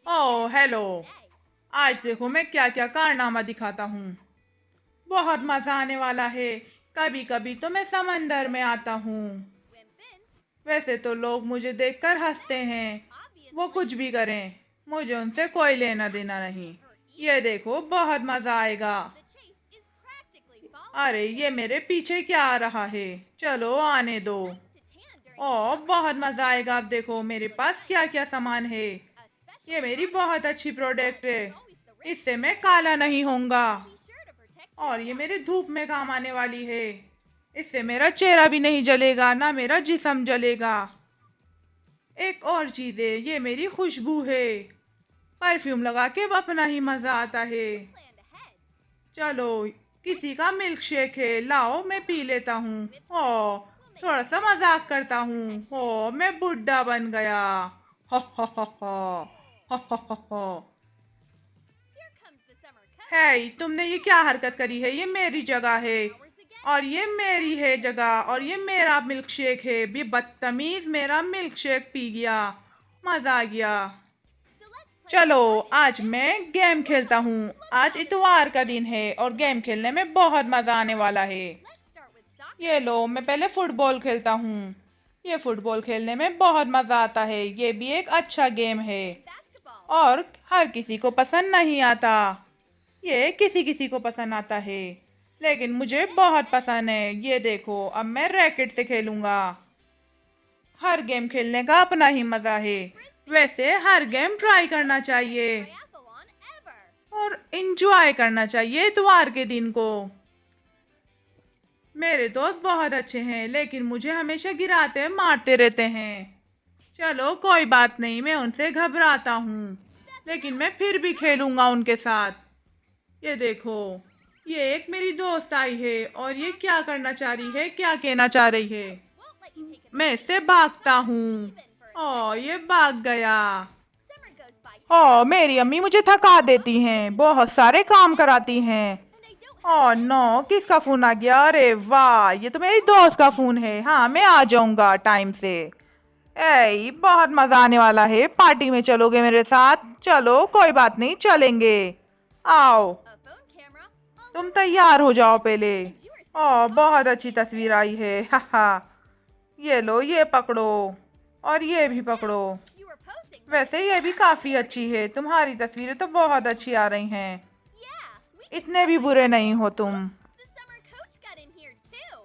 Oh hello. आज देखो मैं क्या क्या कारनामा दिखाता हूँ। बहुत मज़ा आने वाला है। कभी कभी तो मैं समंदर में आता हूँ। वैसे तो लोग मुझे देखकर हंसते हैं। वो कुछ भी करें, मुझे उनसे कोई लेना देना नहीं। ये देखो बहुत मज़ा आएगा। अरे ये मेरे पीछे क्या आ रहा है? चलो आने दो। ओह बहुत मज़ा आएगा। अब देखो मेरे पास क्या क्या सामान है। ये मेरी बहुत अच्छी प्रोडक्ट है। इससे मैं काला नहीं होऊंगा। और ये मेरे धूप में काम आने वाली है। इससे मेरा चेहरा भी नहीं जलेगा, ना मेरा जिस्म जलेगा। एक और चीज़ है, ये मेरी खुशबू है। परफ्यूम लगा के अपना ही मज़ा आता है। चलो, किसी का मिल्क शेक है, लाओ मैं पी लेता हूँ। ओ, थोड़ा सा मजाक करता हूँ। ओ, मैं बुढ़ा बन गया। हो हो हो हो हो हो हो हो। है, तुमने ये क्या हरकत करी है? ये मेरी जगह है और ये मेरी है जगह, और ये मेरा मिल्क शेक है। ये बदतमीज मेरा मिल्क शेक पी गया। मजा आ गया। चलो, आज मैं गेम खेलता हूँ। आज इतवार का दिन है और गेम खेलने में बहुत मजा आने वाला है। ये लो, मैं पहले फुटबॉल खेलता हूँ। ये फुटबॉल खेलने में बहुत मजा आता है। ये भी एक अच्छा गेम है और हर किसी को पसंद नहीं आता। ये किसी किसी को पसंद आता है, लेकिन मुझे बहुत पसंद है। ये देखो, अब मैं रैकेट से खेलूंगा। हर गेम खेलने का अपना ही मजा है। वैसे हर गेम ट्राई करना चाहिए और इंजॉय करना चाहिए इतवार के दिन को। मेरे दोस्त बहुत अच्छे हैं, लेकिन मुझे हमेशा गिराते मारते रहते हैं। चलो कोई बात नहीं, मैं उनसे घबराता हूँ, लेकिन मैं फिर भी खेलूंगा उनके साथ। ये देखो, ये एक मेरी दोस्त आई है और ये क्या करना चाह रही है, क्या कहना चाह रही है। मैं इससे भागता हूँ। ओ, ये भाग गया। ओ, मेरी अम्मी मुझे थका देती हैं, बहुत सारे काम कराती हैं। ओह नो, किसका फोन आ गया? अरे वाह, ये तो मेरी दोस्त का फोन है। हाँ, मैं आ जाऊंगा टाइम से। ए, बहुत मजा आने वाला है। पार्टी में चलोगे मेरे साथ? चलो कोई बात नहीं, चलेंगे। आओ, तुम तैयार हो जाओ पहले। ओह, बहुत अच्छी तस्वीर आई है। हा। ये लो, ये पकड़ो और ये भी पकड़ो। वैसे ये भी काफी अच्छी है। तुम्हारी तस्वीरें तो बहुत अच्छी आ रही हैं। इतने भी बुरे नहीं हो तुम।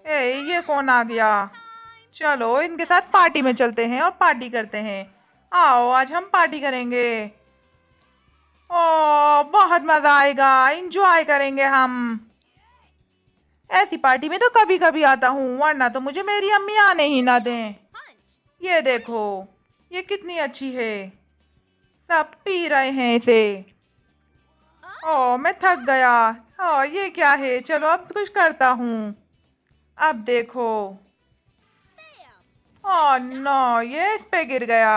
ए, ये कौन आ गया? चलो इनके साथ पार्टी में चलते हैं और पार्टी करते हैं। आओ, आज हम पार्टी करेंगे। ओ, बहुत मजा आएगा, एंजॉय करेंगे हम। ऐसी पार्टी में तो कभी कभी आता हूँ, वरना तो मुझे मेरी अम्मी आने ही ना दें। ये देखो, ये कितनी अच्छी है। सब पी रहे हैं इसे। ओ, मैं थक गया। ओ, ये क्या है? चलो अब कुछ करता हूँ। अब देखो। ओ नो, ये इस पे गिर गया।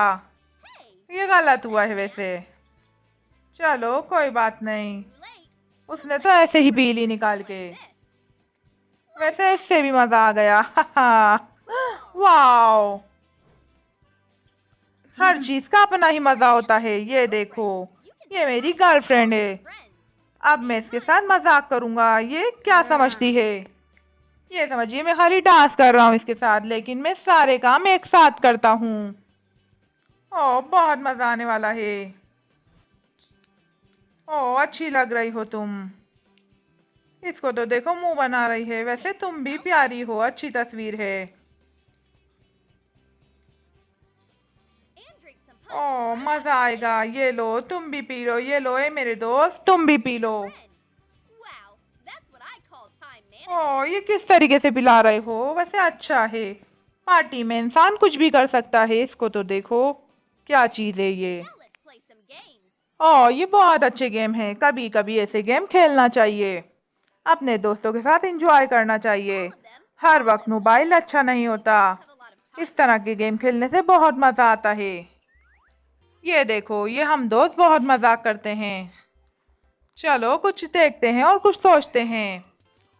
ये गलत हुआ है वैसे। चलो कोई बात नहीं, उसने तो ऐसे ही पी ली निकाल के। वैसे इससे भी मजा आ गया। वाओ, हर चीज का अपना ही मजा होता है। ये देखो, ये मेरी गर्लफ्रेंड है। अब मैं इसके साथ मजाक करूंगा। ये क्या समझती है? ये समझिए मैं खाली डांस कर रहा हूँ इसके साथ, लेकिन मैं सारे काम एक साथ करता हूँ। ओ, बहुत मजा आने वाला है। ओ, अच्छी लग रही हो तुम। इसको तो देखो, मुंह बना रही है। वैसे तुम भी प्यारी हो, अच्छी तस्वीर है। ओ, मजा आएगा। ये लो, तुम भी पी लो। ये लो, ए मेरे दोस्त, तुम भी पी लो। ओ, ये किस तरीके से पिला रहे हो? वैसे अच्छा है, पार्टी में इंसान कुछ भी कर सकता है। इसको तो देखो, क्या चीज है ये। ओ, ये बहुत अच्छे गेम है। कभी कभी ऐसे गेम खेलना चाहिए, अपने दोस्तों के साथ एंजॉय करना चाहिए। हर वक्त मोबाइल अच्छा नहीं होता। इस तरह के गेम खेलने से बहुत मजा आता है। ये देखो, ये हम दोस्त बहुत मजाक करते हैं। चलो कुछ देखते हैं और कुछ सोचते हैं।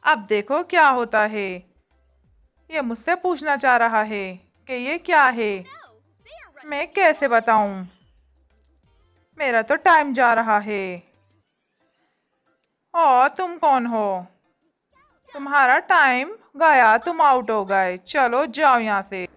अब देखो क्या होता है। ये मुझसे पूछना चाह रहा है कि ये क्या है। मैं कैसे बताऊं? मेरा तो टाइम जा रहा है। ओ तुम कौन हो? तुम्हारा टाइम गया, तुम आउट हो गए। चलो जाओ यहाँ से।